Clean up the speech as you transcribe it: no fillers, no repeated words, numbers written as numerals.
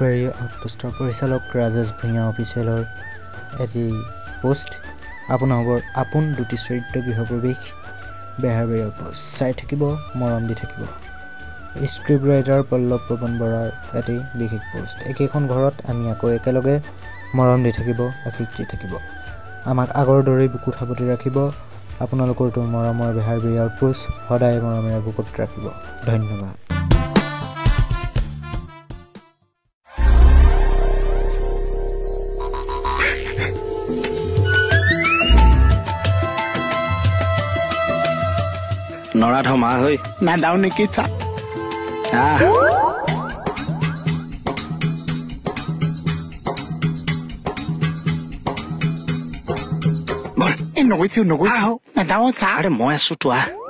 enquiry আউটপোষ্টৰ পৰিচালক ৰাজেশ ভূঞা অফিচিয়েলৰ এটি post আপোন দুটি চৰিত্ৰ গৃহপ্ৰৱেশ বেহাৰবাৰীৰ পোষ্ট চাই থাকিব মৰম দি থাকিব স্ক্ৰিপ্ট ৰাইটাৰ পল্লৱ পৱন বৰাৰ এটি বিশেষ পোষ্ট একেখন ঘৰত আমি আকৌ একেলগে মৰম দি থাকিব আশীষ দি থাকিব আমাক আগৰ দৰেই বুকুত সাৱটি ৰাখিব আপোনালোকৰটো মৰমৰ বেহাৰবাৰী আউটপোষ্ট সদায় মৰমেৰে বুকুত ৰাখিব ধন্যবাদ নৰা ধমা হৈ নাদাও নেকি চা নগৈছো নাদাও চা আৰে মই আছো তোৱা